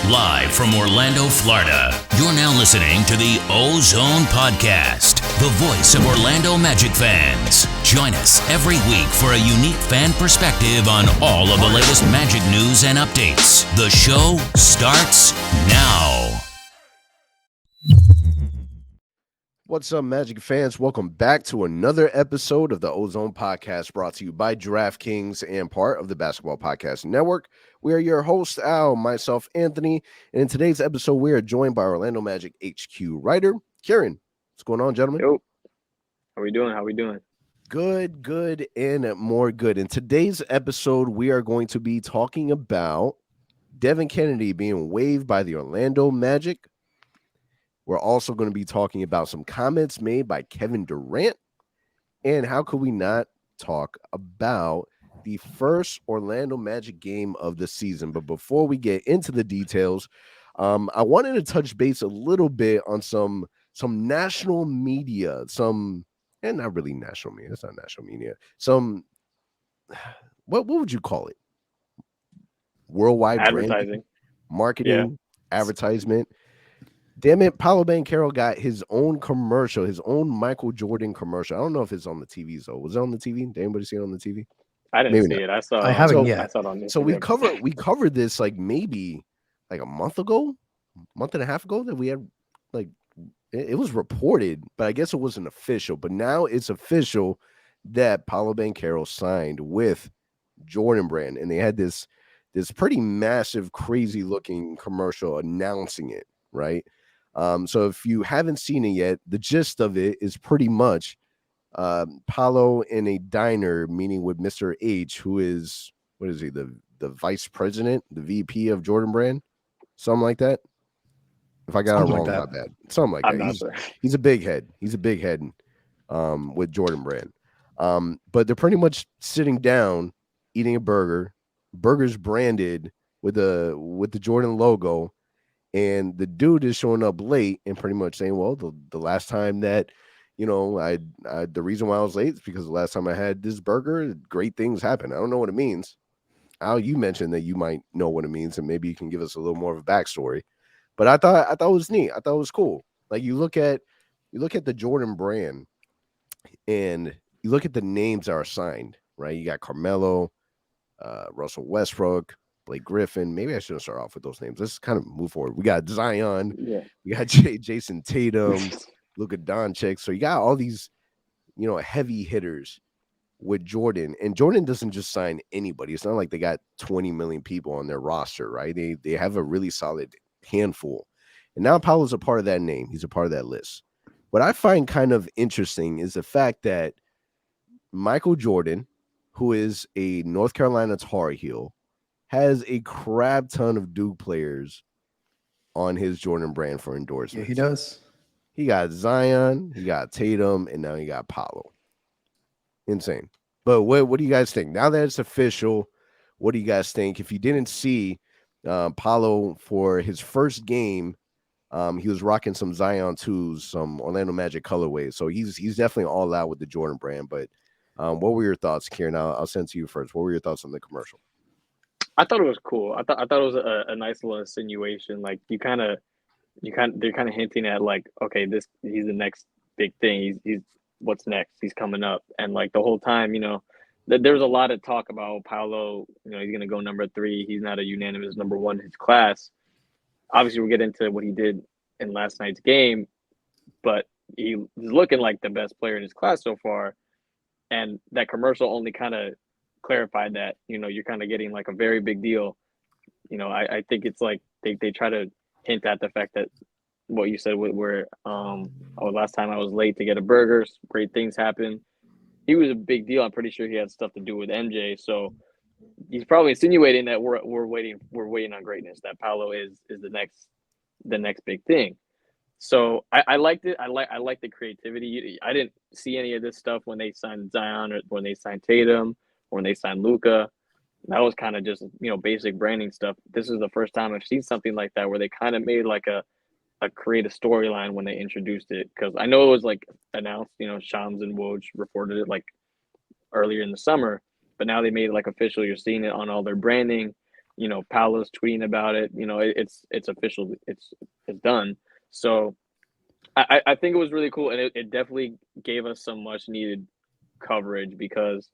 Live from Orlando, Florida, you're now listening to the OZone Podcast, the voice of Orlando Magic fans. Join us every week for a unique fan perspective on all of the latest Magic news and updates. The show starts now. What's up, Magic fans? Welcome back to another episode of the OZone Podcast, brought to you by DraftKings and part of the Basketball Podcast Network. We are your hosts, Al, myself, Anthony, and in today's episode, we are joined by Orlando Magic HQ writer, Kieran. What's going on, gentlemen? Yo, how we doing? Good, and more good. In today's episode, we are going to be talking about Devin Cannady being waived by the Orlando Magic. We're also going to be talking about some comments made by Kevin Durant. And how could we not talk about the first Orlando Magic game of the season? But before we get into the details, I wanted to touch base a little bit on some national media, and not really national media. It's not national media. What would you call it? Worldwide Advertising, branding, marketing, advertisement. Damn it, Paolo Banchero got his own commercial, his own Michael Jordan commercial. I don't know if it's on the TV, though. Was it on the TV? Did anybody see it on the TV? I didn't see it. I haven't yet. I saw it on Instagram. So we covered this maybe a month and a half ago that we had it was reported, but I guess it wasn't official. But now it's official that Paolo Banchero signed with Jordan Brand, and they had this pretty massive, crazy looking commercial announcing it, right? So if you haven't seen it yet, the gist of it is pretty much Paolo in a diner meeting with Mr. H, who is, what is he, the vice president, the VP of Jordan Brand? Something like that. If I got it wrong, not bad. Something like that. He's a big head. He's a big head with Jordan Brand. But they're pretty much sitting down, eating a burger. Burger's branded with the Jordan logo. And the dude is showing up late and pretty much saying, well, the last time that, I the reason why I was late is because the last time I had this burger, great things happened. I don't know what it means. Al, you mentioned that you might know what it means, and maybe you can give us a little more of a backstory. But I thought it was neat. I thought it was cool. Like you look at the Jordan Brand and you look at the names that are signed, right? You got Carmelo, Russell Westbrook, Blake Griffin. Maybe I shouldn't start off with those names. Let's kind of move forward. We got Zion. Yeah. We got Jason Tatum, Luka Doncic. So you got all these, heavy hitters with Jordan. And Jordan doesn't just sign anybody. It's not like they got 20 million people on their roster, right? They have a really solid handful. And now Paolo's a part of that name. He's a part of that list. What I find kind of interesting is the fact that Michael Jordan, who is a North Carolina Tar Heel, has a crap ton of Duke players on his Jordan Brand for endorsements. Yeah, he does. He got Zion, he got Tatum, and now he got Paolo. Insane. But what do you guys think? Now that it's official, what do you guys think? If you didn't see Paolo for his first game, he was rocking some Zion 2s, some Orlando Magic colorways. So he's definitely all out with the Jordan Brand. But what were your thoughts, Kieran? I'll send to you first. What were your thoughts on the commercial? I thought it was cool. I thought it was a nice little insinuation. Like they're kind of hinting at okay, he's the next big thing. He's what's next. He's coming up, and the whole time, there's a lot of talk about Paolo. He's gonna go number 3. He's not a unanimous number 1 in his class. Obviously, we'll get into what he did in last night's game, but he's looking like the best player in his class so far. And that commercial only kind of clarified that, you're kind of getting a very big deal. I think it's they try to hint at the fact that what you said where last time I was late to get a burger, great things happen. He was a big deal. I'm pretty sure he had stuff to do with MJ. So he's probably insinuating that we're waiting on greatness, that Paolo is the next big thing. So I liked it. I like the creativity. I didn't see any of this stuff when they signed Zion or when they signed Tatum or when they signed Luka. That was kind of just, basic branding stuff. This is the first time I've seen something like that where they kind of made a creative storyline when they introduced it. Because I know it was announced, Shams and Woj reported it earlier in the summer, but now they made it official. You're seeing it on all their branding. Paolo's tweeting about it. It's official. It's done. So I think it was really cool, and it definitely gave us some much needed coverage because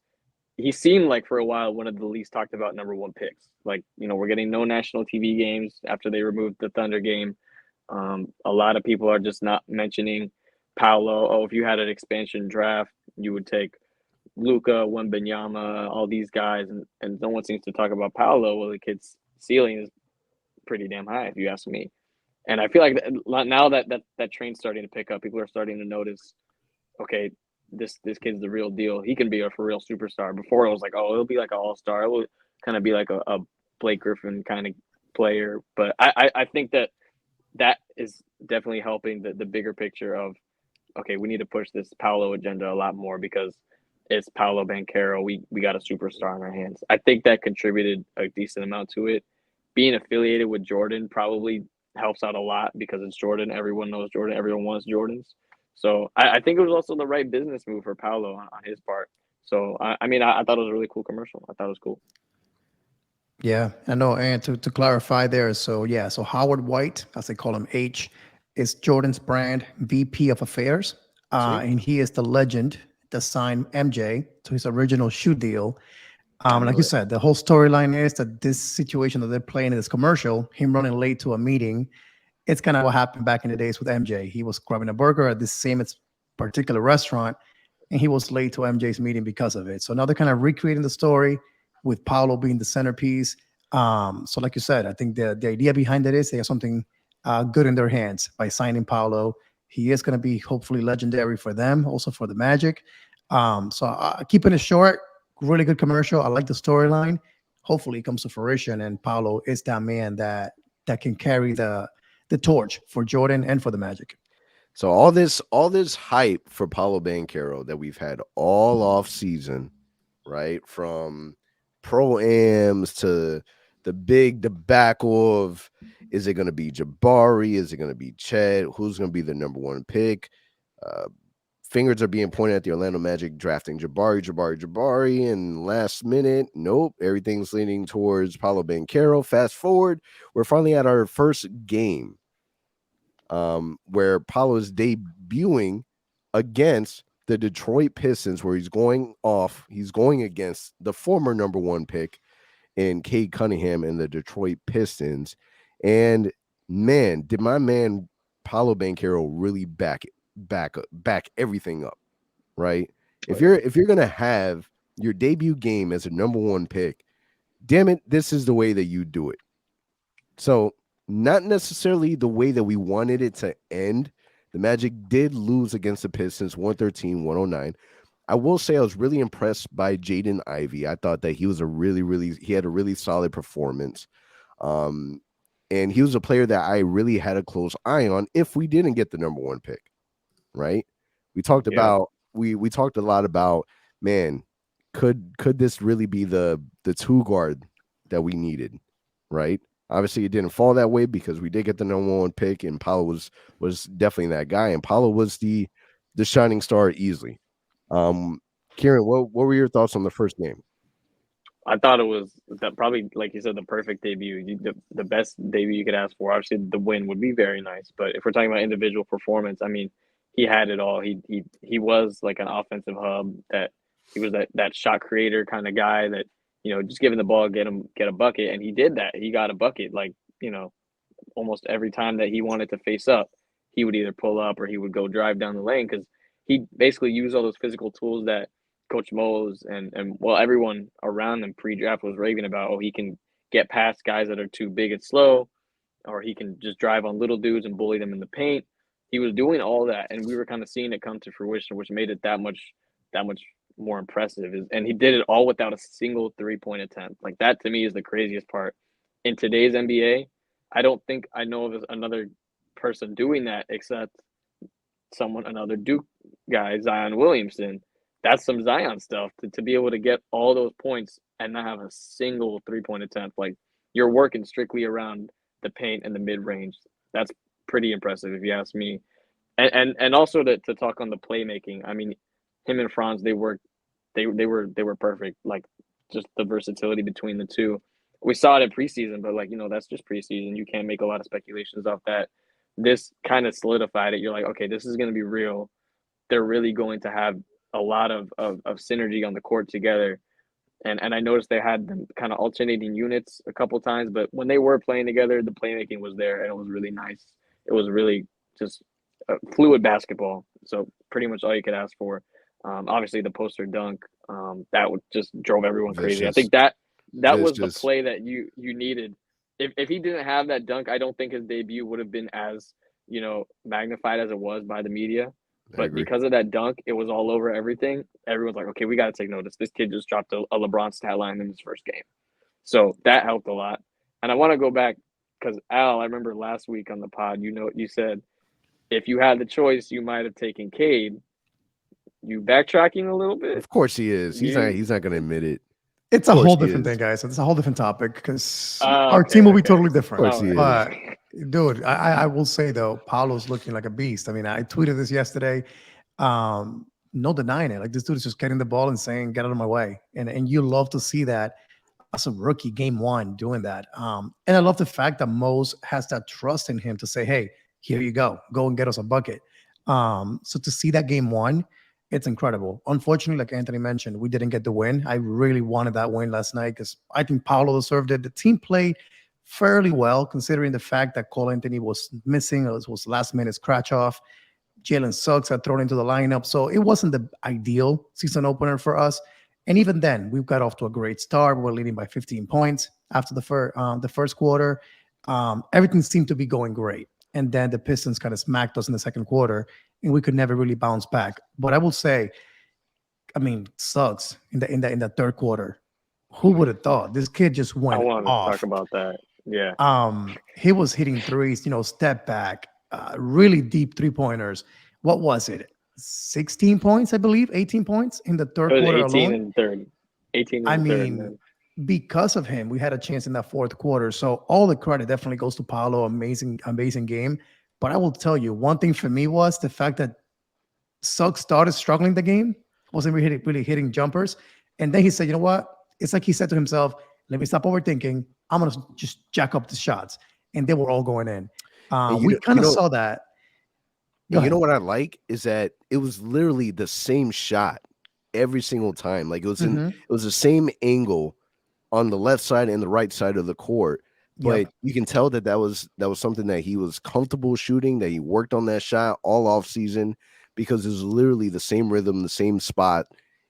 he seemed like for a while one of the least talked about number one picks. Like, we're getting no national TV games after they removed the Thunder game. A lot of people are just not mentioning Paolo. Oh, if you had an expansion draft, you would take Luka, Wembanyama, all these guys, and no one seems to talk about Paolo. Well, the kid's ceiling is pretty damn high, if you ask me. And I feel like now that train's starting to pick up, people are starting to notice, okay, this kid's the real deal. He can be a for real superstar. Before it was like, oh, it'll be like an all-star. It will kind of be like a Blake Griffin kind of player. But I think that is definitely helping the bigger picture of, okay, we need to push this Paolo agenda a lot more because it's Paolo Banchero. We got a superstar in our hands. I think that contributed a decent amount to it. Being affiliated with Jordan probably helps out a lot because it's Jordan. Everyone knows Jordan. Everyone wants Jordans. So I think it was also the right business move for Paolo on his part. So, I thought it was a really cool commercial. I thought it was cool. Yeah, I know. And to clarify there, so Howard White, as they call him, H, is Jordan's brand VP of Affairs. And he is the legend that signed MJ to his original shoe deal. Like you said, the whole storyline is that this situation that they're playing in this commercial, him running late to a meeting, it's kind of what happened back in the days with MJ. He was grabbing a burger at this same particular restaurant, and he was late to MJ's meeting because of it. So now they're kind of recreating the story with Paolo being the centerpiece. So like you said, I think the idea behind it is they have something good in their hands by signing Paolo. He is going to be hopefully legendary for them, also for the Magic. So keeping it short, really good commercial. I like the storyline. Hopefully it comes to fruition, and Paolo is that man that can carry the torch for Jordan and for the Magic. So all this hype for Paolo Banchero that we've had all off season, right? From pro-ams to the big debacle of, is it going to be Jabari? Is it going to be Chet? Who's going to be the number one pick? Fingers are being pointed at the Orlando Magic drafting Jabari, and last minute, nope, everything's leaning towards Paolo Banchero. Fast forward, we're finally at our first game where Paolo is debuting against the Detroit Pistons, where he's going against the former number one pick in Cade Cunningham and the Detroit Pistons. And man, did my man Paolo Banchero really back everything up, right? If you're gonna have your debut game as a number one pick, damn it, this is the way that you do it. So not necessarily the way that we wanted it to end. The Magic did lose against the Pistons 113-109. I will say I was really impressed by Jaden Ivey. I thought that he was he had a really solid performance. And he was a player that I really had a close eye on if we didn't get the number one pick. Right? We talked about we talked a lot about, man, could this really be the two guard that we needed, right? Obviously it didn't fall that way because we did get the number one pick, and Paolo was definitely that guy, and Paolo was the shining star easily. Kieran, what were your thoughts on the first game? I thought it was probably, like you said, the perfect debut, the best debut you could ask for. Obviously, the win would be very nice, but if we're talking about individual performance, I mean, he had it all. He was like an offensive hub. That he was that shot creator kind of guy that, just giving the ball, get a bucket, and he did that. He got a bucket like, almost every time that he wanted to face up, he would either pull up or he would go drive down the lane, because he basically used all those physical tools that Coach Mo's and everyone around him pre-draft was raving about. Oh, he can get past guys that are too big and slow, or he can just drive on little dudes and bully them in the paint. He was doing all that, and we were kind of seeing it come to fruition, which made it that much more impressive. And he did it all without a single three-point attempt. Like, that to me is the craziest part. In today's NBA, I don't think I know of another person doing that except another Duke guy, Zion Williamson. That's some Zion stuff to be able to get all those points and not have a single three-point attempt. Like, you're working strictly around the paint and the mid-range. That's pretty impressive, if you ask me. And also to talk on the playmaking. I mean, him and Franz, they were perfect. Like, just the versatility between the two. we saw it in preseason, but like, that's just preseason. You can't make a lot of speculations off that. This kind of solidified it. You're like, okay, this is going to be real. They're really going to have a lot of synergy on the court together. And I noticed they had them kind of alternating units a couple times, but when they were playing together, the playmaking was there, and it was really nice. It was really just fluid basketball. So pretty much all you could ask for. Obviously, the poster dunk that would just drove everyone crazy. I think that was the play that you needed. If he didn't have that dunk, I don't think his debut would have been as magnified as it was by the media. But because of that dunk, it was all over everything. Everyone's like, okay, we got to take notice. This kid just dropped a LeBron stat line in his first game. So that helped a lot. And I want to go back because, Al, I remember last week on the pod, you said if you had the choice, you might have taken Cade. You backtracking a little bit? Of course he is. He's not going to admit it. It's a whole different thing, guys. It's a whole different topic because our team will be totally different. Of course he is. But, dude, I will say, though, Paolo's looking like a beast. I mean, I tweeted this yesterday. No denying it. Like, this dude is just getting the ball and saying, get out of my way. And you love to see that as a rookie, game one, doing that. And I love the fact that Mose has that trust in him to say, hey, here you go. Go and get us a bucket. So to see that game one, it's incredible. Unfortunately, like Anthony mentioned, we didn't get the win. I really wanted that win last night because I think Paolo deserved it. The team played fairly well, considering the fact that Cole Anthony was missing. It was last minute scratch off. Jalen Suggs had thrown into the lineup. So it wasn't the ideal season opener for us. And even then, we got off to a great start. We're leading by 15 points after the first quarter. Everything seemed to be going great. And then the Pistons kind of smacked us in the second quarter, and we could never really bounce back. But I will say, I mean, Suggs in the third quarter. Who would have thought? This kid just went off. I want to talk about that. Yeah. He was hitting threes, step back, really deep 3-pointers. What was it? 16 points, I believe, 18 points in the third quarter 18 alone. And 30. 18 and 30. Because of him, we had a chance in that fourth quarter. So all the credit definitely goes to Paolo. Amazing game. But I will tell you, one thing for me was the fact that Suggs started struggling the game, wasn't really hitting jumpers. And then he said, you know what? It's like he said to himself, let me stop overthinking. I'm going to just jack up the shots. And they were all going in. We kind of saw that. You know what I like is that it was literally the same shot every single time. Like it was it was the same angle on the left side and the right side of the court. But you can tell that was something that he was comfortable shooting, that he worked on that shot all off season because it was literally the same rhythm, the same spot.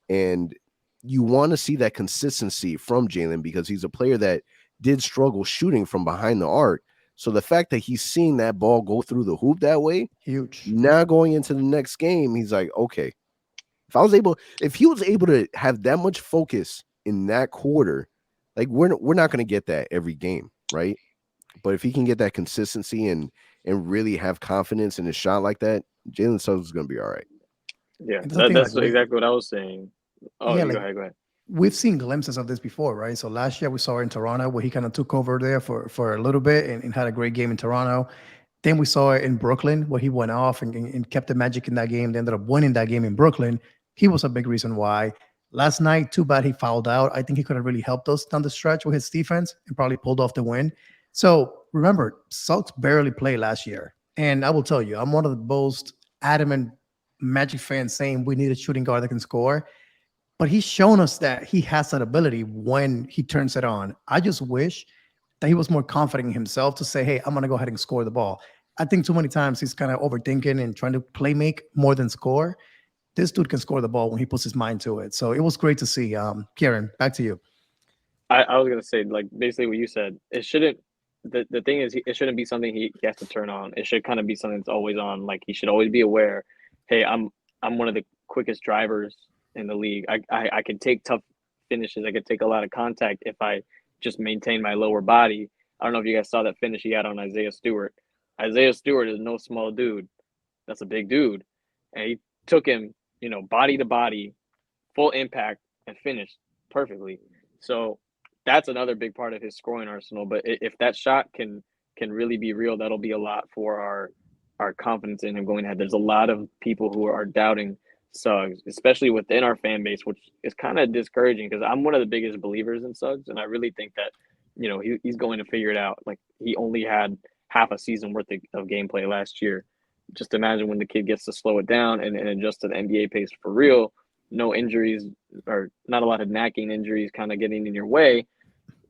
And you want to see that consistency from Jalen because he's a player that did struggle shooting from behind the arc. So the fact that he's seeing that ball go through the hoop that way, huge. Now going into the next game, he's like, okay, if he was able to have that much focus in that quarter, like we're not going to get that every game, right? But if he can get that consistency and really have confidence in his shot like that, Jalen Suggs is going to be all right. Yeah, that's exactly what I was saying. Oh, yeah, go ahead. We've seen glimpses of this before, right? So last year we saw it in Toronto where he kind of took over there for a little bit and had a great game in Toronto. Then we saw it in Brooklyn where he went off and kept the magic in that game. They ended up winning that game in Brooklyn. He was a big reason why. Last night, too bad he fouled out. I think he could have really helped us down the stretch with his defense and probably pulled off the win. So remember, Suggs barely played last year. And I will tell you, I'm one of the most adamant Magic fans saying we need a shooting guard that can score. But he's shown us that he has that ability when he turns it on. I just wish that he was more confident in himself to say, hey, I'm going to go ahead and score the ball. I think too many times he's kind of overthinking and trying to play make more than score. This dude can score the ball when he puts his mind to it. So it was great to see. Kieran, back to you. I was going to say, like, basically what you said. It shouldn't – the thing is, it shouldn't be something he has to turn on. It should kind of be something that's always on. Like, he should always be aware, hey, I'm one of the quickest drivers in the league. I can take tough finishes. I could take a lot of contact if I just maintain my lower body. I don't know if you guys saw that finish he had on Isaiah Stewart. Isaiah Stewart is no small dude. That's a big dude. And he took him, body to body, full impact, and finished perfectly. So that's another big part of his scoring arsenal. But if that shot can really be real, that'll be a lot for our confidence in him going ahead. There's a lot of people who are doubting Suggs, especially within our fan base, which is kind of discouraging because I'm one of the biggest believers in Suggs, and I really think that he's going to figure it out. Like, he only had half a season worth of gameplay last year. Just imagine when the kid gets to slow it down and adjust to the NBA pace for real. No injuries, or not a lot of knacking injuries kind of getting in your way.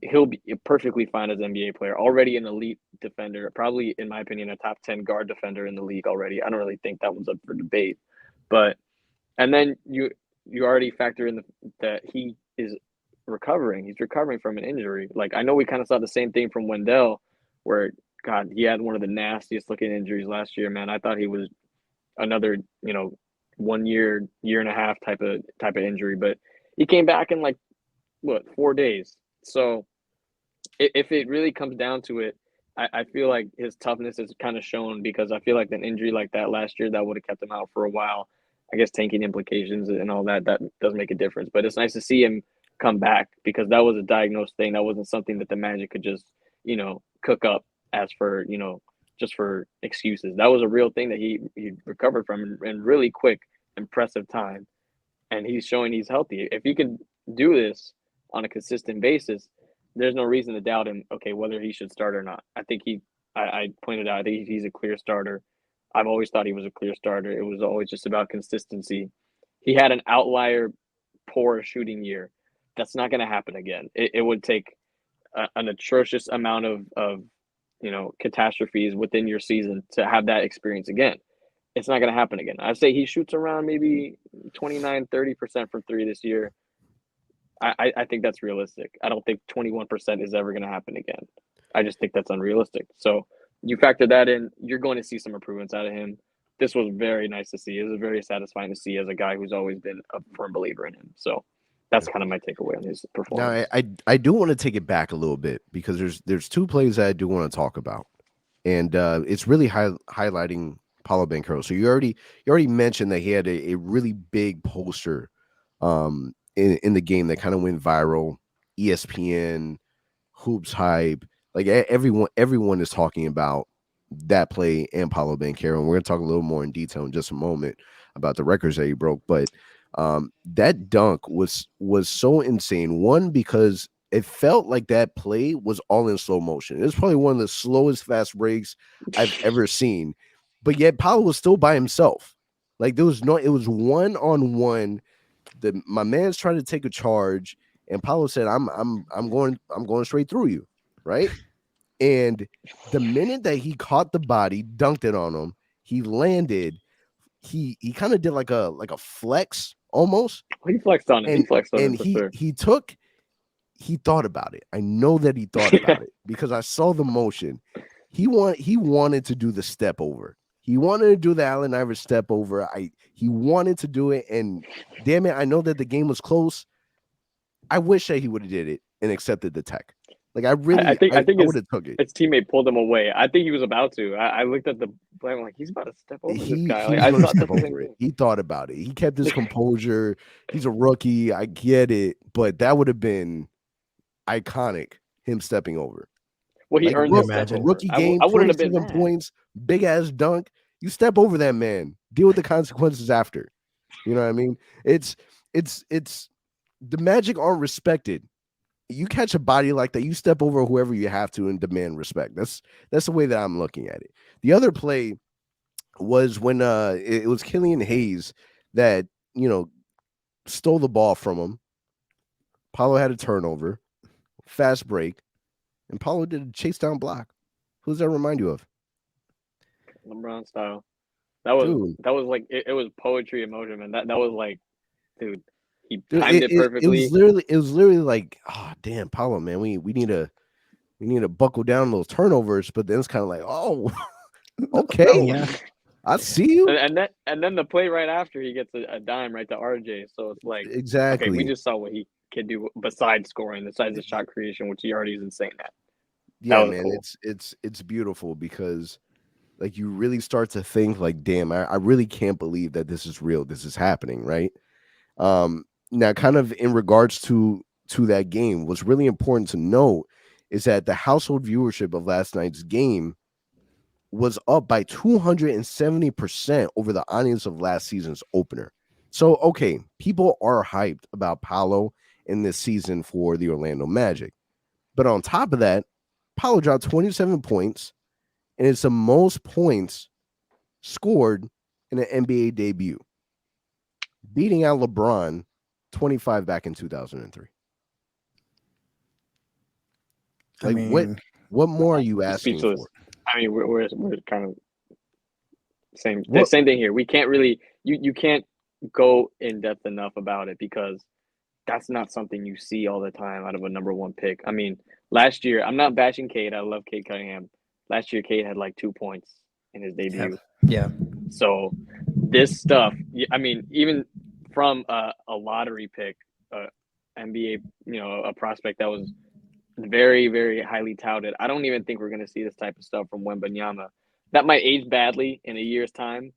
He'll be perfectly fine as an NBA player. Already an elite defender, probably, in my opinion, a top 10 guard defender in the league already. I don't really think that one's up for debate. But, and then you already factor in that he is recovering. He's recovering from an injury. Like, I know we kind of saw the same thing from Wendell, where, God, he had one of the nastiest looking injuries last year, man. I thought he was another, 1 year, year and a half type of injury, but he came back in like 4 days. So if it really comes down to it, I feel like his toughness is kind of shown, because I feel like an injury like that last year, that would have kept him out for a while. I guess tanking implications and all that does make a difference. But it's nice to see him come back, because that was a diagnosed thing. That wasn't something that the Magic could just, cook up as for, just for excuses. That was a real thing that he recovered from in really quick, impressive time. And he's showing he's healthy. If he can do this on a consistent basis, there's no reason to doubt him, whether he should start or not. I think I pointed out, I think he's a clear starter. I've always thought he was a clear starter. It was always just about consistency. He had an outlier poor shooting year. That's not going to happen again. It would take an atrocious amount of catastrophes within your season to have that experience again. It's not going to happen again. I'd say he shoots around maybe 29, 30% from three this year. I think that's realistic. I don't think 21% is ever going to happen again. I just think that's unrealistic. So you factor that in, you're going to see some improvements out of him. This was very nice to see. It was very satisfying to see as a guy who's always been a firm believer in him. So that's kind of my takeaway on his performance. Now, I do want to take it back a little bit, because there's two plays that I do want to talk about, and it's really highlighting Paolo Banchero. So you already mentioned that he had a really big poster in the game that kind of went viral. ESPN, Hoops Hype, like everyone is talking about that play and Paolo Banchero, and we're going to talk a little more in detail in just a moment about the records that he broke. But that dunk was so insane. One, because it felt like that play was all in slow motion. It was probably one of the slowest fast breaks I've ever seen, but yet Paolo was still by himself. Like, it was 1-on-1. My man's trying to take a charge, and Paolo said, I'm going straight through you, right? And the minute that he caught the body, dunked it on him, he landed. He kind of did like a flex almost. He flexed on it. He thought about it. I know that he thought about it, because I saw the motion. He wanted to do the step over. He wanted to do the Allen Iverson step over. He wanted to do it, and damn it, I know that the game was close. I wish that he would have did it and accepted the tech. Like, I think I would have took it. His teammate pulled him away. I think he was about to. I looked at the play. I'm like, he's about to step over this guy. Like, I thought step over it. He thought about it. He kept his composure. He's a rookie. I get it, but that would have been iconic. Him stepping over. Well, he earned the rookie game. I wouldn't have been 27 points, big ass dunk. You step over that man. Deal with the consequences after. You know what I mean? It's the Magic aren't respected. You catch a body like that, you step over whoever you have to and demand respect. That's the way that I'm looking at it. The other play was when it was Killian Hayes that stole the ball from him. Paolo had a turnover, fast break, and Paolo did a chase down block. Who does that remind you of? LeBron style. That was like it was poetry in motion, man. That was like, dude. He timed it perfectly. It was literally like, oh damn, Paolo, man, we need to buckle down those turnovers. But then it's kind of like, oh, okay, yeah. I see you. And then the play right after, he gets a dime right to RJ. So it's like, exactly. Okay, we just saw what he could do besides scoring, besides the shot creation, which he already is insane at. Yeah, man, cool. It's beautiful, because like you really start to think like, damn, I really can't believe that this is real. This is happening, right? Now, kind of in regards to that game, what's really important to note is that the household viewership of last night's game was up by 270% over the audience of last season's opener. So, okay, people are hyped about Paolo in this season for the Orlando Magic. But on top of that, Paolo dropped 27 points, and it's the most points scored in an NBA debut, beating out LeBron 25 back in 2003. Like, what more are you asking Speechless. for? I mean, we're kind of same thing here. We can't really you can't go in depth enough about it because that's not something you see all the time out of a number one pick. I mean, last year, I'm not bashing Cade. I love Cade Cunningham. Last year, Cade had like 2 points in his debut. Yeah. So this stuff, I mean, even from a lottery pick, NBA, a prospect that was very, very highly touted. I don't even think we're going to see this type of stuff from Wembanyama. That might age badly in a year's time,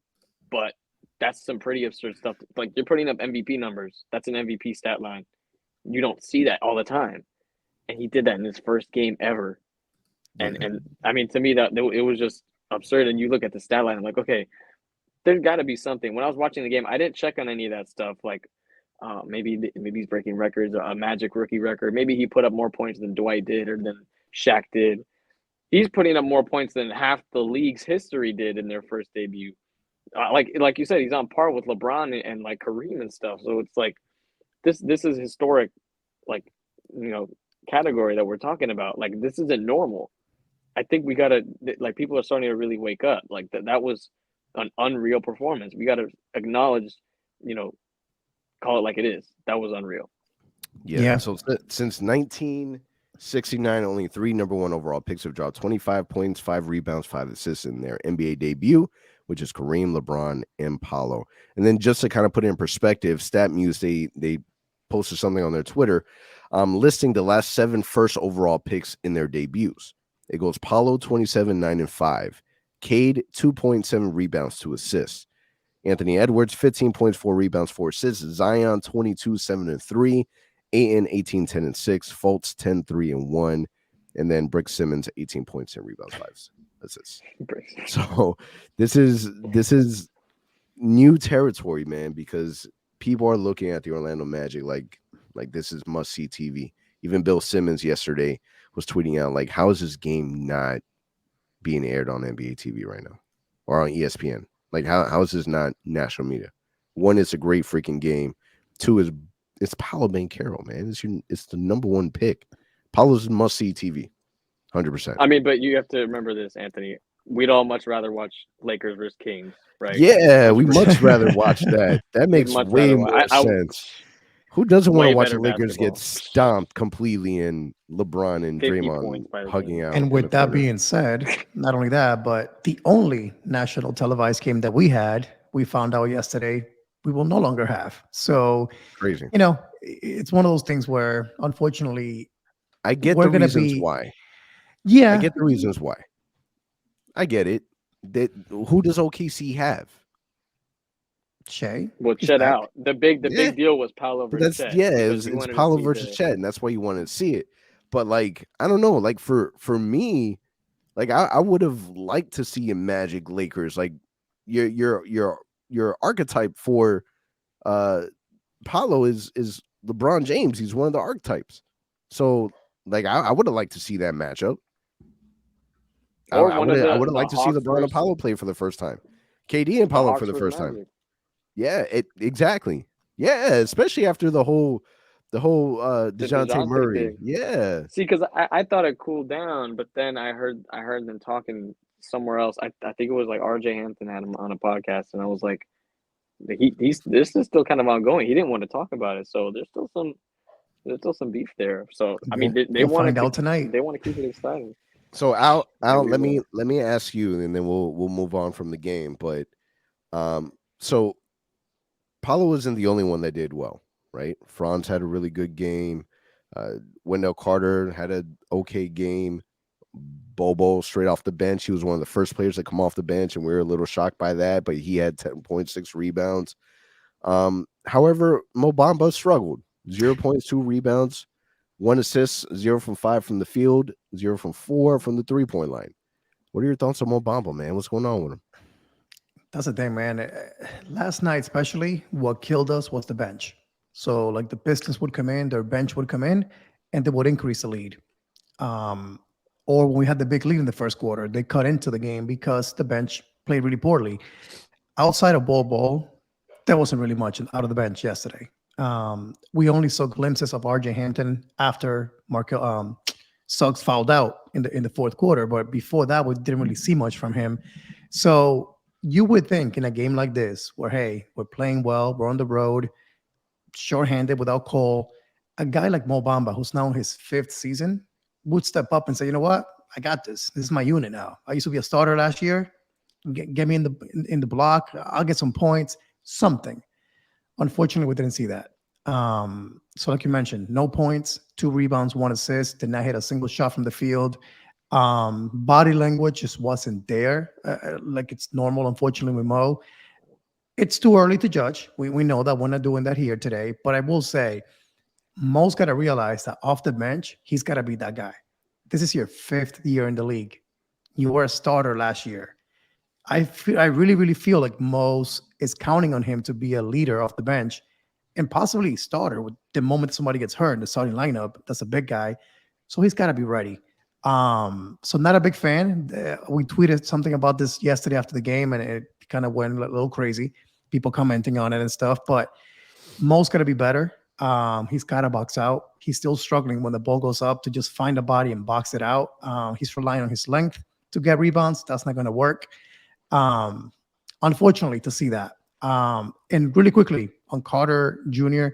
but that's some pretty absurd stuff. Like, you're putting up MVP numbers. That's an MVP stat line. You don't see that all the time. And he did that in his first game ever. And I mean, to me, that it was just absurd. And you look at the stat line, I'm like, okay, there's got to be something. When I was watching the game, I didn't check on any of that stuff. Like, maybe he's breaking records, a Magic rookie record. Maybe he put up more points than Dwight did or than Shaq did. He's putting up more points than half the league's history did in their first debut. Like you said, he's on par with LeBron and like Kareem and stuff. So it's like this is historic, like, category that we're talking about. Like, this isn't normal. I think we gotta, like, people are starting to really wake up. Like, that was an unreal performance. We gotta acknowledge, call it like it is. That was unreal. Yeah. So since 1969, only 3 number one overall picks have dropped 25 points, 5 rebounds, 5 assists in their NBA debut, which is Kareem, LeBron, and Paolo. And then just to kind of put it in perspective, StatMuse, they posted something on their Twitter listing the last 7 first overall picks in their debuts. It goes Paolo 27, 9, and 5. Cade 2.7 rebounds, 2 assists. Anthony Edwards 15 points, 4 rebounds, 4 assists. Zion 22, 7, and 3. Ayton 18, 10, and 6. Fultz 10, 3, and 1. And then Brick Simmons 18 points and rebounds, 5 assists. So this is new territory, man, because people are looking at the Orlando Magic like this is must-see TV. Even Bill Simmons yesterday was tweeting out, like, how is this game not being aired on NBA TV right now or on ESPN? Like, how is this not national media? 1, it's a great freaking game. 2, it's Paolo Banchero, man. It's the number 1 pick. Paolo's must-see TV, 100%. I mean, but you have to remember this, Anthony. We'd all much rather watch Lakers versus Kings, right? Yeah, we much rather watch that. That makes way more sense. Who doesn't want to watch the Lakers get stomped completely and LeBron and Draymond hugging out? And with that being said, not only that, but the only national televised game that we had, we found out yesterday, we will no longer have. So crazy. It's one of those things where, unfortunately, I get the reasons why. Yeah, I get the reasons why. I get it. Who does OKC have? Shea. Well, Chet out. The big deal was Paolo versus Chet. Yeah, it's Paolo versus Chet, and that's why you wanted to see it. But, like, I don't know. Like, for me, like, I would have liked to see a Magic Lakers. Like, your archetype for Paolo is LeBron James. He's one of the archetypes. So, like, I would have liked to see that matchup. I would have liked to see LeBron and Paolo play for the first time. KD and Paolo for the first time. Yeah, exactly. Yeah, especially after the whole DeJounte Murray thing. Yeah. See, because I thought it cooled down, but then I heard them talking somewhere else. I think it was like RJ Hampton had him on a podcast, and I was like, this is still kind of ongoing. He didn't want to talk about it, so there's still some beef there. So I mean, they want to find out tonight. They want to keep it exciting. So Al, let me ask you, and then we'll move on from the game. But so Paolo wasn't the only one that did well, right? Franz had a really good game. Wendell Carter had an okay game. Bobo straight off the bench. He was one of the first players to come off the bench, and we were a little shocked by that, but he had 10.6 rebounds. However, Mo Bamba struggled. 0 points, 2 rebounds, 1 assist, 0 from 5 from the field, 0 from 4 from the 3-point line. What are your thoughts on Mo Bamba, man? What's going on with him? That's the thing, man. Last night, especially, what killed us was the bench. So, like, the Pistons would come in, their bench would come in, and they would increase the lead. Or when we had the big lead in the first quarter, they cut into the game because the bench played really poorly. Outside of Bol, there wasn't really much out of the bench yesterday. We only saw glimpses of RJ Hampton after Suggs fouled out in the fourth quarter, but before that, we didn't really see much from him. So you would think in a game like this, where hey, we're playing well, we're on the road, shorthanded without Cole, a guy like Mo Bamba, who's now in his fifth season, would step up and say, you know what, I got this. This is my unit now. I used to be a starter last year. Get me in the block. I'll get some points, something. Unfortunately, we didn't see that. So like you mentioned, no points, 2 rebounds, 1 assist, did not hit a single shot from the field. Body language just wasn't there like it's normal, unfortunately, with Mo. It's too early to judge. We know that we're not doing that here today. But I will say, Mo's got to realize that off the bench, he's got to be that guy. This is your 5th year in the league. You were a starter last year. I really, really feel like Mo's is counting on him to be a leader off the bench and possibly a starter with the moment somebody gets hurt in the starting lineup. That's a big guy. So he's got to be ready. So not a big fan. We tweeted something about this yesterday after the game, and it kind of went a little crazy. People commenting on it and stuff, but Mo's got to be better. He's got to box out. He's still struggling when the ball goes up to just find a body and box it out. He's relying on his length to get rebounds. That's not going to work. Unfortunately, to see that. And really quickly on Carter Jr.,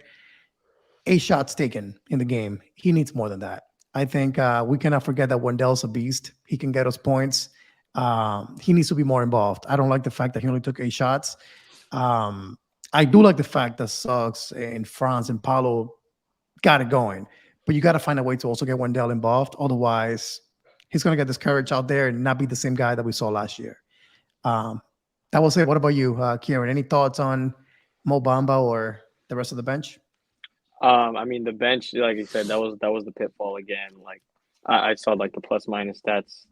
8 shots taken in the game. He needs more than that. I think we cannot forget that Wendell's a beast. He can get us points. He needs to be more involved. I don't like the fact that he only took 8 shots. I do like the fact that Suggs and Franz and Paolo got it going, but you got to find a way to also get Wendell involved. Otherwise, he's going to get discouraged out there and not be the same guy that we saw last year. That was it. What about you, Kieran? Any thoughts on Mo Bamba or the rest of the bench? I mean, the bench, like you said, that was the pitfall again. Like I saw like the plus minus stats.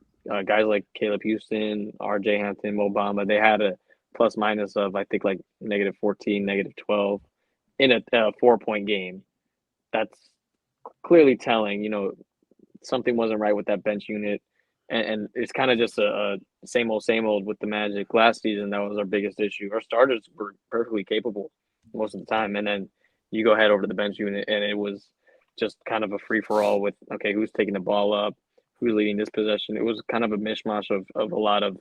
Guys like Caleb Houston, RJ Hampton, Mo Bamba, they had a plus minus of I think like -14, -12 in a 4-point game. That's clearly telling. Something wasn't right with that bench unit, and it's kind of just a same old with the Magic. Last season, that was our biggest issue. Our starters were perfectly capable most of the time, and then you go head over to the bench unit, and it was just kind of a free for all with okay, who's taking the ball up, who's leading this possession. It was kind of a mishmash of a lot of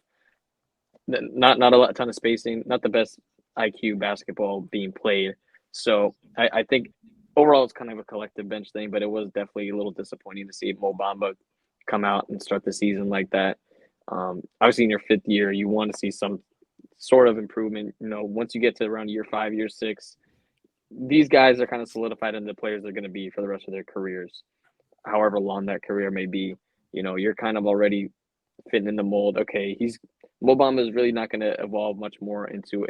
not a ton of spacing, not the best IQ basketball being played. So I think overall it's kind of a collective bench thing, but it was definitely a little disappointing to see Mo Bamba come out and start the season like that. Obviously in your 5th year, you want to see some sort of improvement. Once you get to around year 5, year 6, these guys are kind of solidified in the players they're going to be for the rest of their careers, however long that career may be. You're kind of already fitting in the mold. Okay, Mo Bamba is really not going to evolve much more into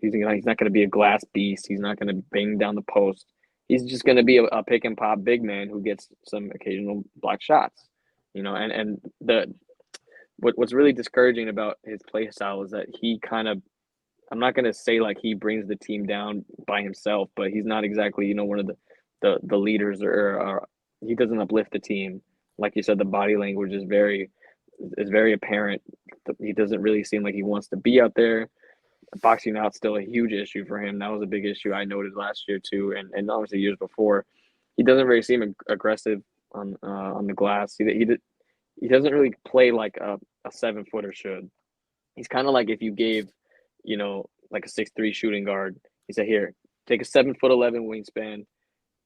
he's not going to be a glass beast. He's not going to bang down the post. He's just going to be a pick and pop big man who gets some occasional block shots. And what's really discouraging about his play style is that he kind of, I'm not going to say like he brings the team down by himself, but he's not exactly, one of the leaders or he doesn't uplift the team. Like you said, the body language is very apparent. He doesn't really seem like he wants to be out there. Boxing out's still a huge issue for him. That was a big issue I noted last year too, and obviously years before. He doesn't really seem aggressive on the glass. He doesn't really play like a 7-footer should. He's kind of like if you gave, like a 6'3" shooting guard. He said, "Here, take a 7'11" wingspan.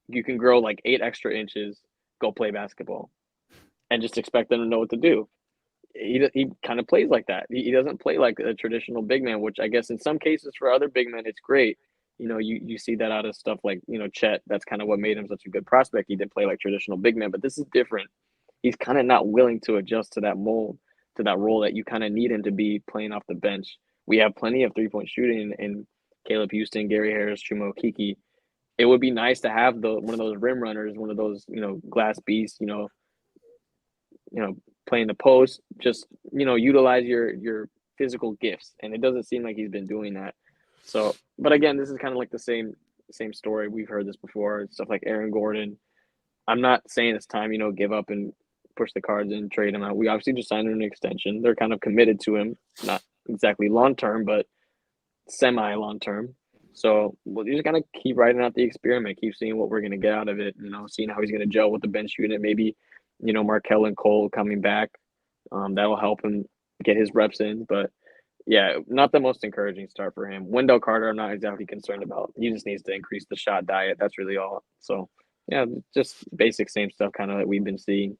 You can grow like 8 extra inches. Go play basketball." And just expect them to know what to do. He kind of plays like that. He doesn't play like a traditional big man, which I guess in some cases for other big men, it's great. You see that out of stuff like, Chet. That's kind of what made him such a good prospect. He didn't play like traditional big man, but this is different. He's kind of not willing to adjust to that mold, to that role that you kind of need him to be playing off the bench. We have plenty of 3-point shooting in Caleb Houston, Gary Harris, Chuma Okeke. It would be nice to have one of those rim runners, one of those, glass beasts, playing the post, just, utilize your physical gifts. And it doesn't seem like he's been doing that. So, but again, this is kind of like the same story. We've heard this before. Stuff like Aaron Gordon, I'm not saying it's time, give up and push the cards and trade him out. We obviously just signed an extension. They're kind of committed to him, not exactly long term, but semi long term. So we're just gonna keep writing out the experiment, keep seeing what we're gonna get out of it. Seeing how he's gonna gel with the bench unit. Maybe, Markel and Cole coming back, that'll help him get his reps in. But yeah, not the most encouraging start for him. Wendell Carter, I'm not exactly concerned about. He just needs to increase the shot diet. That's really all. So yeah, just basic same stuff kind of that we've been seeing.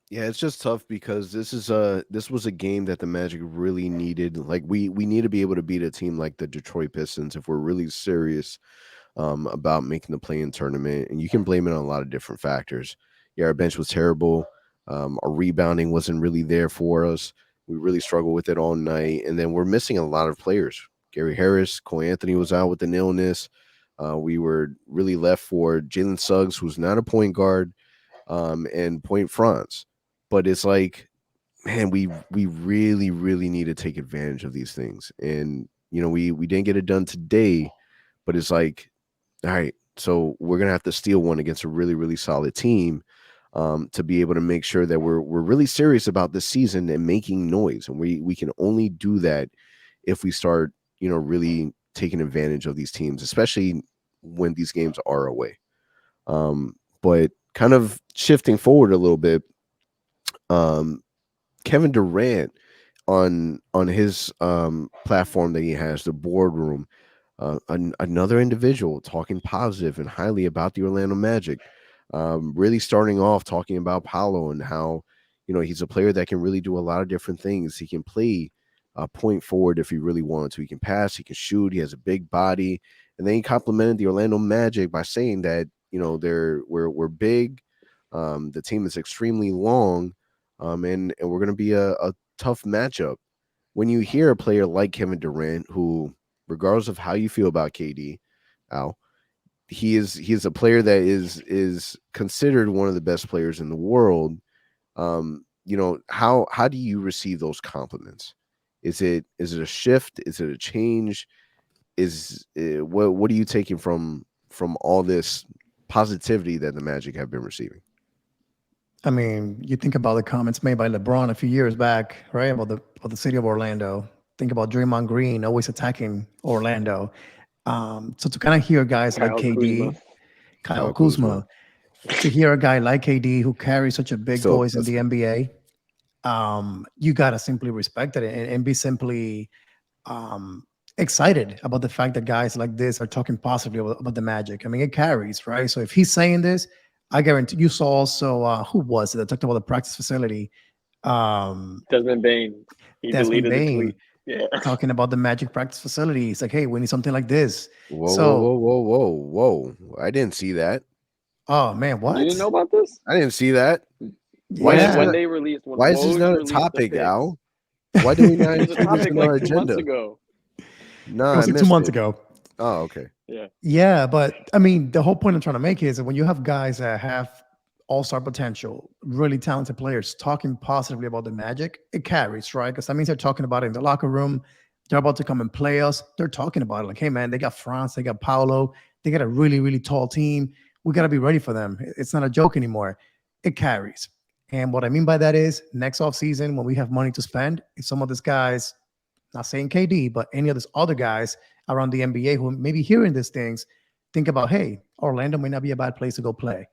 Yeah, it's just tough because this was a game that the Magic really needed. Like we need to be able to beat a team like the Detroit Pistons if we're really serious about making the play-in tournament. And you can blame it on a lot of different factors. Yeah, our bench was terrible. Our rebounding wasn't really there for us. We really struggled with it all night. And then we're missing a lot of players. Gary Harris, Cole Anthony was out with an illness. We were really left for Jalen Suggs, who's not a point guard, and Point Franz. But it's like, man, we really, really need to take advantage of these things. And, we didn't get it done today, but it's like, all right, so we're going to have to steal one against a really, really solid team to be able to make sure that we're really serious about this season and making noise. And we can only do that if we start, really taking advantage of these teams, especially when these games are away. But kind of shifting forward a little bit, Kevin Durant on his platform that he has, the boardroom, another individual talking positive and highly about the Orlando Magic, really starting off talking about Paolo and how he's a player that can really do a lot of different things. He can play point forward if he really wanted to. He can pass, he can shoot, he has a big body. And then he complimented the Orlando Magic by saying that we're big, the team is extremely long, and we're going to be a tough matchup. When you hear a player like Kevin Durant, who, regardless of how you feel about KD, Al, he is a player that is considered one of the best players in the world. How do you receive those compliments? Is it a shift? Is it a change? What are you taking from all this positivity that the Magic have been receiving? I mean, you think about the comments made by LeBron a few years back, right? About the city of Orlando. Think about Draymond Green always attacking Orlando. So to kind of hear guys like KD, Kyle Kuzma, to hear a guy like KD who carries such a big voice in the NBA, you gotta simply respect it and be simply excited about the fact that guys like this are talking positively about the Magic. I mean, it carries, right? So if he's saying this, I guarantee you saw also who was it that talked about the practice facility? Desmond Bain. He deleted the tweet. Yeah. Talking about the Magic practice facility. It's like, hey, we need something like this. Whoa. I didn't see that. Oh man, what? You didn't know about this? I didn't see that. Why is this not a topic, Al? Why do we not include this in our agenda? No, it was 2 months ago. Oh, okay. Yeah, but I mean, the whole point I'm trying to make is that when you have guys that have all-star potential, really talented players talking positively about the Magic, it carries, right? Because that means they're talking about it in the locker room. They're about to come and play us. They're talking about it like, hey, man, they got Franz, they got Paolo, they got a really, really tall team. We got to be ready for them. It's not a joke anymore. It carries. And what I mean by that is next offseason, when we have money to spend, if some of these guys, not saying KD, but any of these other guys around the NBA who may be hearing these things, think about, hey, Orlando may not be a bad place to go play.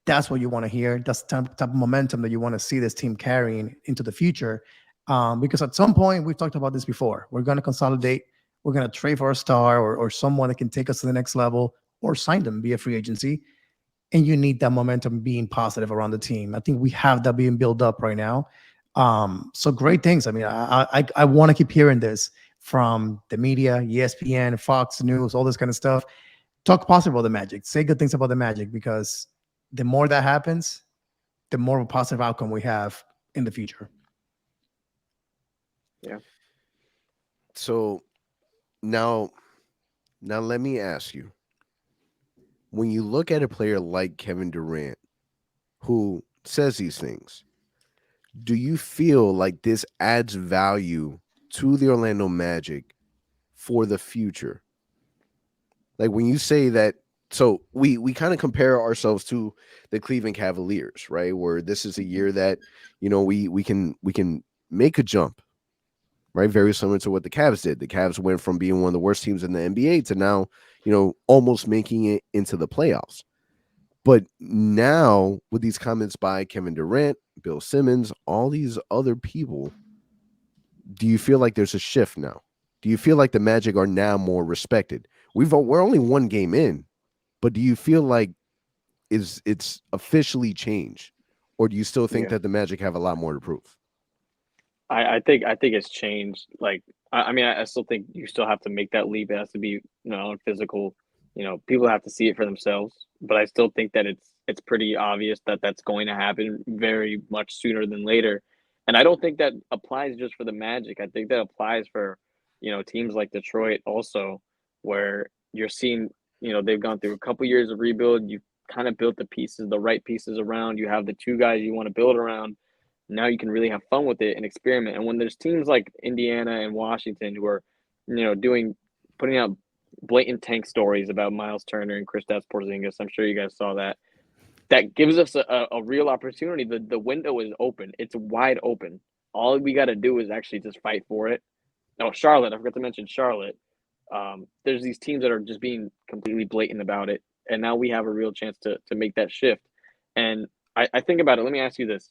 That's what you want to hear. That's the type of momentum that you want to see this team carrying into the future. Because at some point, we've talked about this before. We're going to consolidate. We're going to trade for a star or someone that can take us to the next level or sign them via free agency. And you need that momentum being positive around the team. I think we have that being built up right now. So great things. I mean, I want to keep hearing this from the media, ESPN, Fox News, all this kind of stuff. Talk positive about the Magic. Say good things about the Magic, because the more that happens, the more of a positive outcome we have in the future. Yeah. So now let me ask you, when you look at a player like Kevin Durant, who says these things, do you feel like this adds value to the Orlando Magic for the future? Like when you say that so we kind of compare ourselves to the Cleveland Cavaliers, right? Where this is a year that, we can make a jump, right? Very similar to what the Cavs did. The Cavs went from being one of the worst teams in the NBA to now, almost making it into the playoffs. But now with these comments by Kevin Durant, Bill Simmons, all these other people, do you feel like there's a shift now? Do you feel like the Magic are now more respected? We're only one game in, but do you feel like it's officially changed, or do you still think Yeah. that the Magic have a lot more to prove? I think it's changed. Like I mean, I still think you still have to make that leap. It has to be physical. People have to see it for themselves. But I still think that it's pretty obvious that that's going to happen very much sooner than later. And I don't think that applies just for the Magic. I think that applies for teams like Detroit also, where you're seeing they've gone through a couple years of rebuild. You've kind of built the right pieces around. You have the two guys you want to build around. Now you can really have fun with it and experiment. And when there's teams like Indiana and Washington who are, putting out blatant tank stories about Miles Turner and Kristaps Porzingis, I'm sure you guys saw that. That gives us a real opportunity. The window is open. It's wide open. All we got to do is actually just fight for it. Oh, Charlotte. I forgot to mention Charlotte. There's these teams that are just being completely blatant about it. And now we have a real chance to make that shift. And I think about it. Let me ask you this.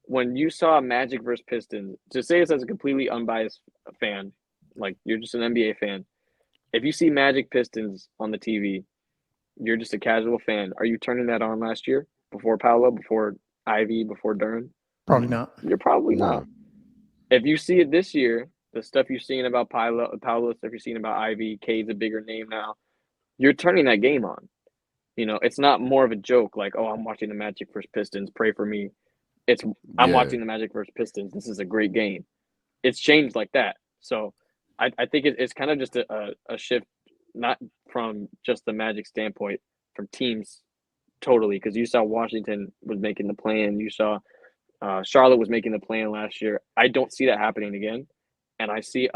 When you saw Magic versus Pistons, to say this as a completely unbiased fan, like you're just an NBA fan, if you see Magic Pistons on the TV, you're just a casual fan. Are you turning that on last year before Paolo, before Ivy, before Duran? Probably not. You're probably not. No. If you see it this year, the stuff you're seeing about Paolo, stuff you're seeing about Ivy, Cade's a bigger name now. You're turning that game on. It's not more of a joke like, oh, I'm watching the Magic versus Pistons. Pray for me. I'm Yeah. watching the Magic versus Pistons. This is a great game. It's changed like that. So I think it's kind of just a shift, not from just the Magic standpoint, from teams totally. Because you saw Washington was making the plan. You saw Charlotte was making the plan last year. I don't see that happening again. And I see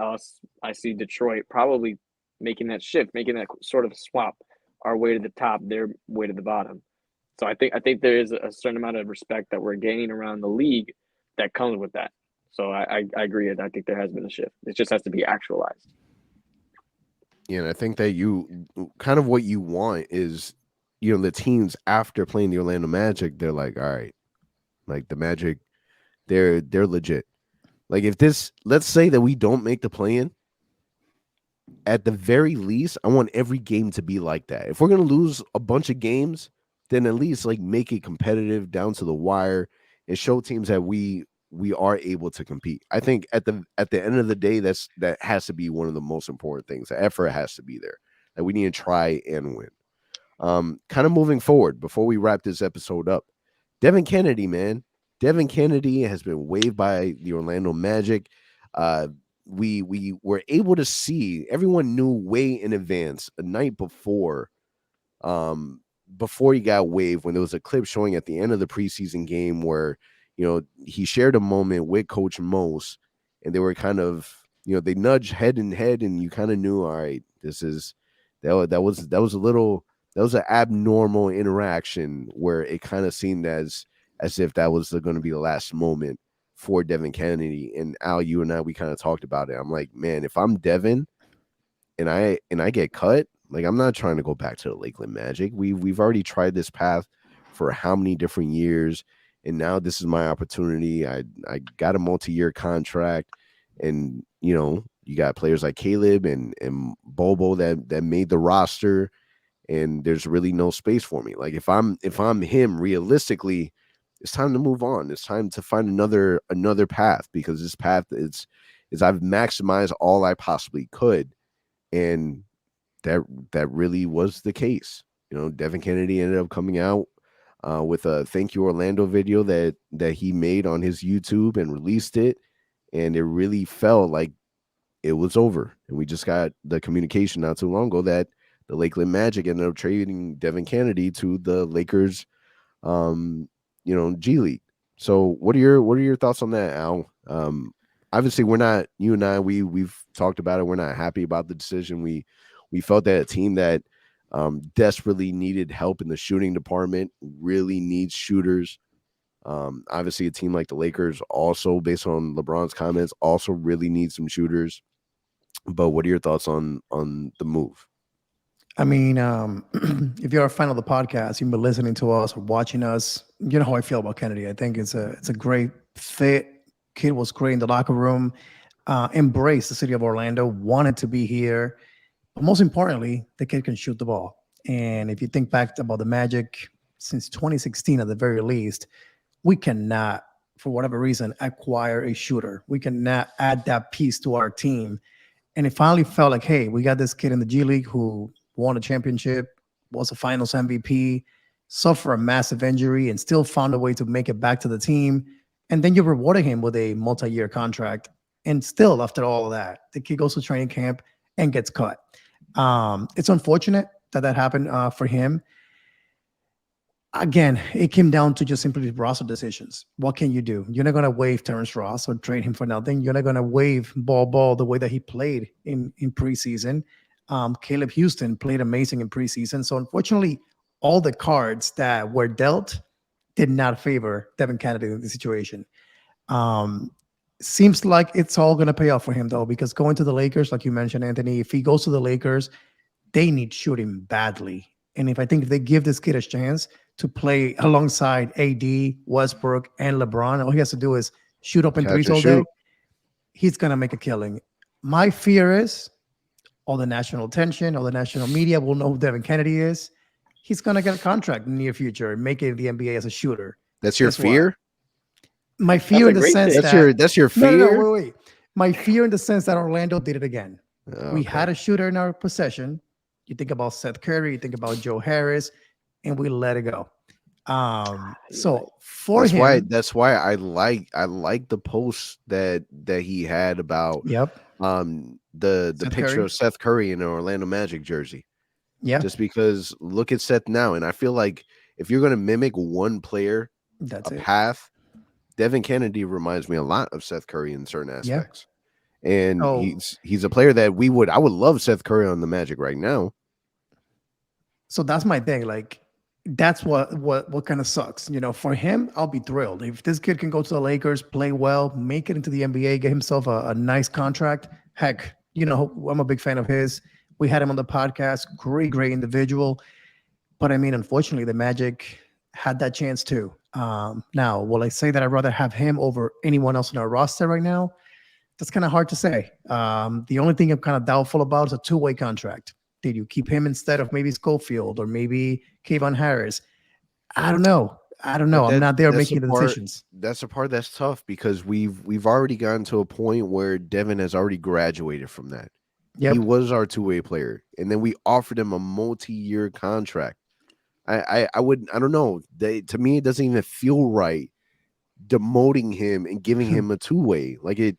Detroit probably making that shift, making that sort of swap, our way to the top, their way to the bottom. So I think there is a certain amount of respect that we're gaining around the league that comes with that. So I agree. I think there has been a shift. It just has to be actualized. Yeah, and I think that you kind of what you want is, the teams after playing the Orlando Magic, they're like, all right, like the Magic, they're legit. Like let's say that we don't make the play-in, at the very least, I want every game to be like that. If we're gonna lose a bunch of games, then at least like make it competitive down to the wire and show teams that we are able to compete. I think at the end of the day, that has to be one of the most important things. The effort has to be there. Like we need to try and win. Kind of moving forward before we wrap this episode up. Devin Cannady, man. Devin Cannady has been waived by the Orlando Magic. We were able to see, everyone knew way in advance, a night before he got waived, when there was a clip showing at the end of the preseason game where he shared a moment with Coach Mose, and they were kind of they nudged head and head, and you kind of knew, all right, that was an abnormal interaction where it kind of seemed as if that was going to be the last moment for Devin Cannady. And Al, you and I, we kind of talked about it. I'm like, man, if I'm Devin and I get cut, like I'm not trying to go back to the Lakeland Magic. We've already tried this path for how many different years, and now this is my opportunity. I got a multi-year contract, and you got players like Caleb and Bobo that made the roster, and there's really no space for me. Like if I'm him, realistically, it's time to move on. It's time to find another path, because this path is I've maximized all I possibly could, and that really was the case. Devin Cannady ended up coming out with a thank you Orlando video that he made on his YouTube and released it, and it really felt like it was over. And we just got the communication not too long ago that the Lakeland Magic ended up trading Devin Cannady to the Lakers, G League. So what are your thoughts on that, Al? Obviously you and I, we've talked about it. We're not happy about the decision. We felt that a team that Desperately needed help in the shooting department. Really needs shooters. Obviously, a team like the Lakers also, based on LeBron's comments, also really needs some shooters. But what are your thoughts on the move? I mean, if you're a fan of the podcast, you've been listening to us or watching us, you know how I feel about Kennedy. I think it's a great fit. Kid was great in the locker room. Embraced the city of Orlando, wanted to be here. But most importantly, the kid can shoot the ball. And if you think back about the Magic since 2016, at the very least, we cannot, for whatever reason, acquire a shooter. We cannot add that piece to our team. And it finally felt like, hey, we got this kid in the G League who won a championship, was a finals MVP, suffered a massive injury, and still found a way to make it back to the team. And then you rewarded him with a multi-year contract. And still, after all of that, the kid goes to training camp and gets cut. It's unfortunate that happened for him. Again, it came down to just simply roster decisions. What can you do? You're not going to waive Terrence Ross or trade him for nothing. You're not going to waive Ball the way that he played in preseason. Caleb Houston played amazing in preseason. So unfortunately, all the cards that were dealt did not favor Devin Cannady in the situation. Seems like it's all going to pay off for him, though, because going to the Lakers, like you mentioned, Anthony, if he goes to the Lakers, they need shooting badly. And if they give this kid a chance to play alongside AD, Westbrook, and LeBron, all he has to do is shoot open threes all day, he's going to make a killing. My fear is all the national attention, all the national media will know who Devin Cannady is. He's going to get a contract in the near future and make it in the NBA as a shooter. That's your fear? My fear in the sense that's your fear? No, wait. My fear in the sense that Orlando did it again. Okay. We had a shooter in our possession. You think about Seth Curry, you think about Joe Harris, and we let it go. So for him, that's why I like the post that he had about the Seth picture Curry. of Seth Curry in an Orlando Magic jersey. Yeah. Just because look at Seth now, and I feel like if you're going to mimic one player, path, Devin Cannady reminds me a lot of Seth Curry in certain aspects. Yeah. And he's a player that I would love Seth Curry on the Magic right now. So that's my thing. Like, that's what kind of sucks. For him, I'll be thrilled. If this kid can go to the Lakers, play well, make it into the NBA, get himself a nice contract. Heck, I'm a big fan of his. We had him on the podcast. Great individual. But I mean, unfortunately, the Magic had that chance too. Now, will I say that I'd rather have him over anyone else in our roster right now? That's kind of hard to say. The only thing I'm kind of doubtful about is a two-way contract. Did you keep him instead of maybe Schofield or maybe Kevon Harris? I don't know. I'm not there making the decisions. That's the part that's tough because we've already gotten to a point where Devin has already graduated from that. Yep. He was our two-way player, and then we offered him a multi-year contract. I don't know. To me, it doesn't even feel right demoting him and giving him a two-way. Like it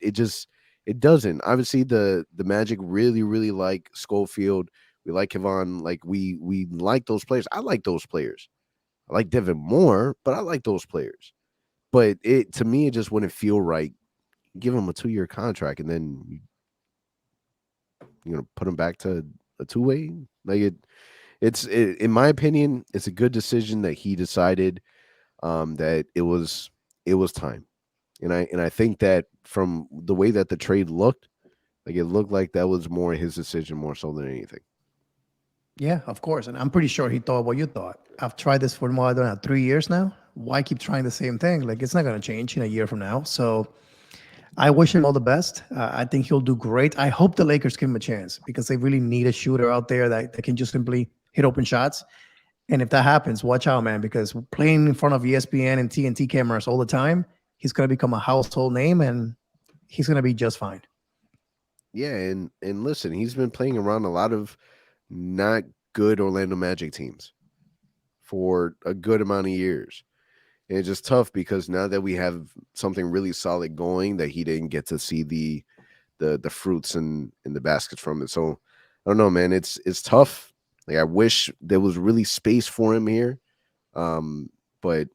doesn't. Obviously, the Magic really like Schofield. We like Kevon. Like we like those players. I like those players. I like Devin more, but I like those players. But to me, it just wouldn't feel right. Give him a 2-year contract and then you're gonna put him back to a two-way. Like it's in my opinion, it's a good decision that he decided that it was time. And I think that from the way that the trade looked, like it looked like that was more his decision more so than anything. Yeah, of course. And I'm pretty sure he thought what you thought. I've tried this for more than 3 years now. Why keep trying the same thing? Like, it's not going to change in a year from now. So I wish him all the best. I think he'll do great. I hope the Lakers give him a chance because they really need a shooter out there that can just simply hit open shots. And if that happens, watch out, man, because playing in front of ESPN and TNT cameras all the time, he's going to become a household name and he's going to be just fine. Yeah, and listen, he's been playing around a lot of not good Orlando Magic teams for a good amount of years. And it's just tough because now that we have something really solid going, that he didn't get to see the fruits and the baskets from it. So I don't know, man. It's tough. Like I wish there was really space for him here. But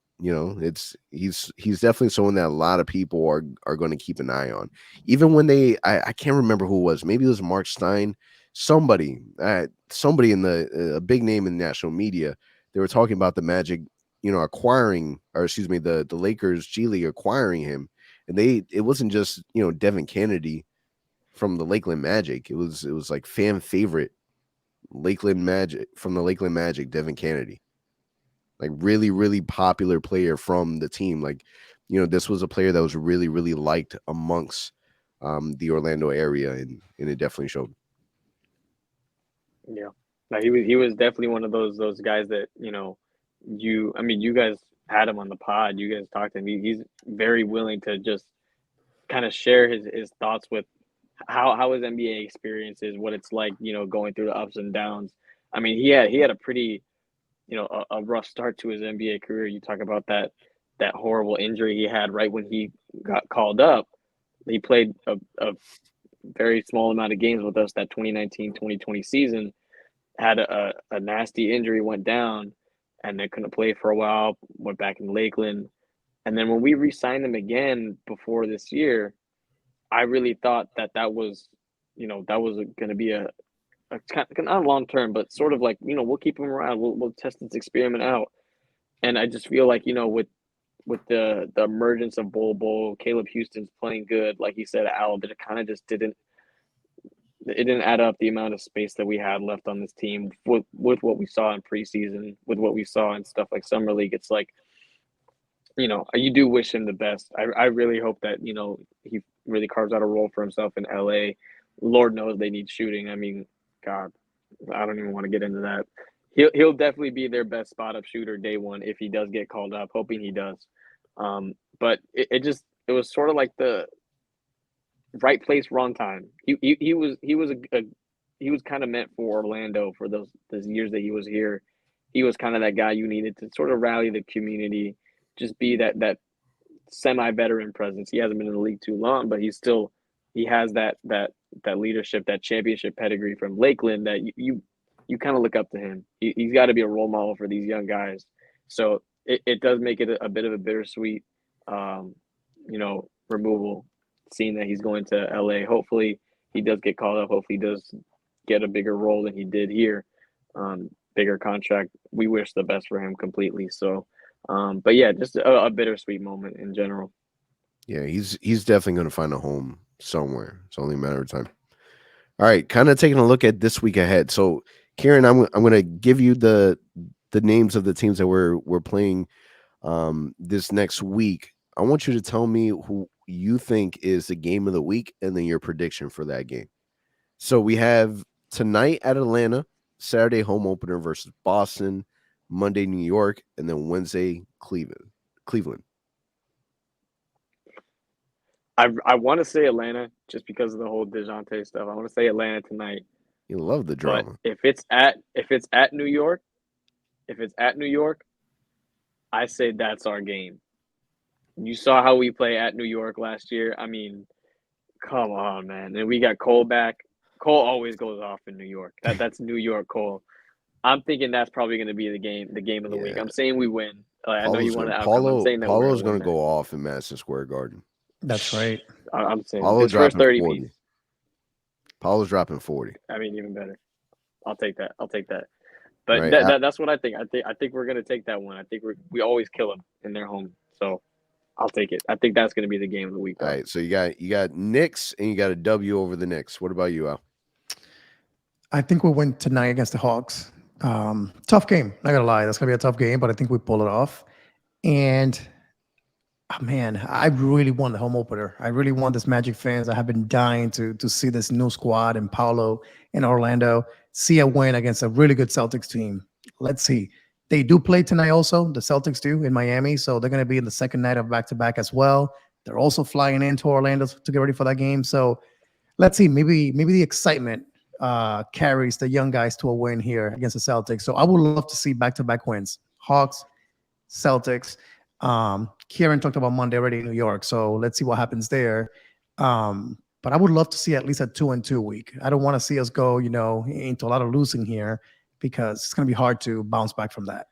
he's definitely someone that a lot of people are going to keep an eye on. Even when I can't remember who it was. Maybe it was Mark Stein somebody in the a big name in national media, they were talking about the Magic, acquiring, or excuse me, the Lakers G League acquiring him, and it wasn't just Devin Cannady from the Lakeland Magic. It was like fan favorite Lakeland Magic from the Lakeland Magic, Devin Cannady, like really, really popular player from the team. Like, this was a player that was really, really liked amongst the Orlando area, and it definitely showed. Yeah, like he was definitely one of those guys that you guys had him on the pod. You guys talked to him. He's very willing to just kind of share his thoughts with how his NBA experience is, what it's like, going through the ups and downs. I mean, he had a pretty, a rough start to his NBA career. You talk about that horrible injury he had right when he got called up. He played a very small amount of games with us that 2019-2020 season, had a nasty injury, went down, and then couldn't play for a while, went back in Lakeland. And then when we re-signed him again before this year, I really thought that was going to be a kind of not long term, but sort of like, we'll keep him around. We'll test this experiment out. And I just feel like, with the emergence of Bol, Caleb Houston's playing good, like he said, Al, but it kind of just didn't add up the amount of space that we had left on this team with what we saw in preseason, with what we saw in stuff like Summer League. It's like, you do wish him the best. I really hope that, he really carves out a role for himself in LA. Lord knows they need shooting. I mean, God, I don't even want to get into that. He'll definitely be their best spot up shooter day one if he does get called up, hoping he does. But it was sort of like the right place, wrong time. He was kind of meant for Orlando for those years that he was here. He was kind of that guy you needed to sort of rally the community, just be that semi-veteran presence. He hasn't been in the league too long, but he has that leadership, that championship pedigree from Lakeland that you kind of look up to him. He's got to be a role model for these young guys. So it does make it a bit of a bittersweet, removal, seeing that he's going to LA. Hopefully he does get called up. Hopefully he does get a bigger role than he did here. Bigger contract. We wish the best for him completely. So, but yeah, just a bittersweet moment in general. Yeah, he's definitely going to find a home somewhere. It's only a matter of time. All right, kind of taking a look at this week ahead. So, Kieran, I'm going to give you the names of the teams that we're playing this next week. I want you to tell me who you think is the game of the week and then your prediction for that game. So we have tonight at Atlanta, Saturday home opener versus Boston, Monday New York, and then Wednesday Cleveland. I want to say Atlanta just because of the whole DeJounte stuff. I want to say Atlanta tonight. You love the drama. But if it's at New York, I say that's our game. You saw how we play at New York last year. I mean, come on, man. And we got Cole back. Cole always goes off in New York. That's New York Cole. I'm thinking that's probably going to be the game of the week. I'm saying we win. I know you want to outcome. I'm saying that Paolo's going to go off in Madison Square Garden. That's right. I'm saying Paolo's his first 30 40. piece. Paolo's dropping 40. I mean, even better. I'll take that. But right. That's what I think. I think we're going to take that one. I think we always kill them in their home. So I'll take it. I think that's going to be the game of the week. All right. So you got Knicks and you got a W over the Knicks. What about you, Al? I think we'll win tonight against the Hawks. Tough game. Not gonna lie, that's gonna be a tough game, but I think we pull it off. And man, I really want the home opener. I really want this Magic fans. I have been dying to see this new squad in Paolo in Orlando, see a win against a really good Celtics team. Let's see. They do play tonight also. The Celtics do in Miami, so they're gonna be in the second night of back-to-back as well. They're also flying into Orlando to get ready for that game. So let's see. Maybe the excitement carries the young guys to a win here against the Celtics. So I would love to see back-to-back wins. Hawks, Celtics. Kieran talked about Monday already in New York, so let's see what happens there. But I would love to see at least a 2-2 week. I don't want to see us go, into a lot of losing here because it's going to be hard to bounce back from that.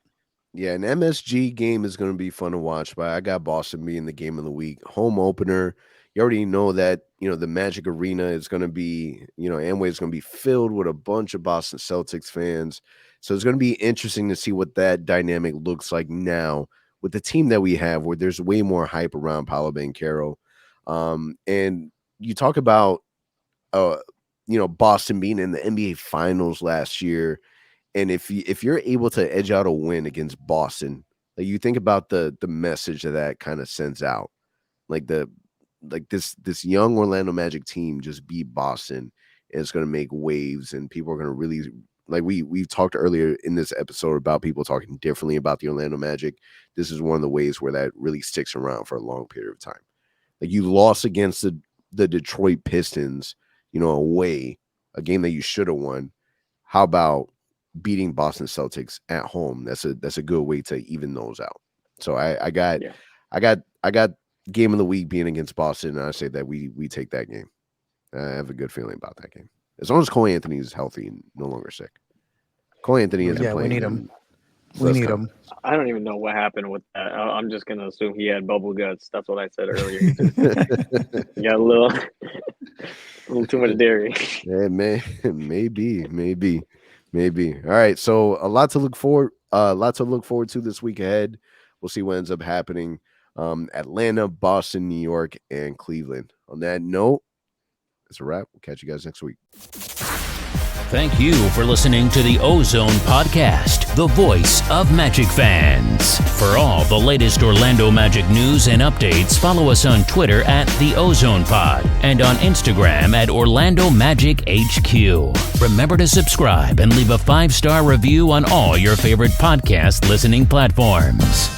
Yeah, an MSG game is going to be fun to watch, but I got Boston being the game of the week. Home opener. You already know that, the Magic Arena is going to be, Amway is going to be filled with a bunch of Boston Celtics fans. So it's going to be interesting to see what that dynamic looks like now with the team that we have, where there's way more hype around Paolo Banchero. And you talk about, Boston being in the NBA Finals last year. And if you're able to edge out a win against Boston, like you think about the message that kind of sends out, this young Orlando Magic team just beat Boston, and it's going to make waves, and people are going to really, like we've talked earlier in this episode about people talking differently about the Orlando Magic. This is one of the ways where that really sticks around for a long period of time. Like, you lost against the Detroit Pistons, away, a game that you should have won. How about beating Boston Celtics at home? That's a good way to even those out. So I got game of the week being against Boston, and I say that we take that game. I have a good feeling about that game. As long as Cole Anthony is healthy and no longer sick. Cole Anthony isn't playing. We need him. So we need him. I don't even know what happened with that. I'm just going to assume he had bubble guts. That's what I said earlier. He got a little too much dairy. Yeah, maybe. All right, so a lot to look forward to this week ahead. We'll see what ends up happening. Atlanta, Boston, New York, and Cleveland. On that note, it's a wrap. We'll catch you guys next week. Thank you for listening to the OZone Podcast, the voice of Magic fans. For all the latest Orlando Magic news and updates, follow us on Twitter at the OZone Pod and on Instagram at Orlando Magic HQ. Remember to subscribe and leave a 5-star review on all your favorite podcast listening platforms.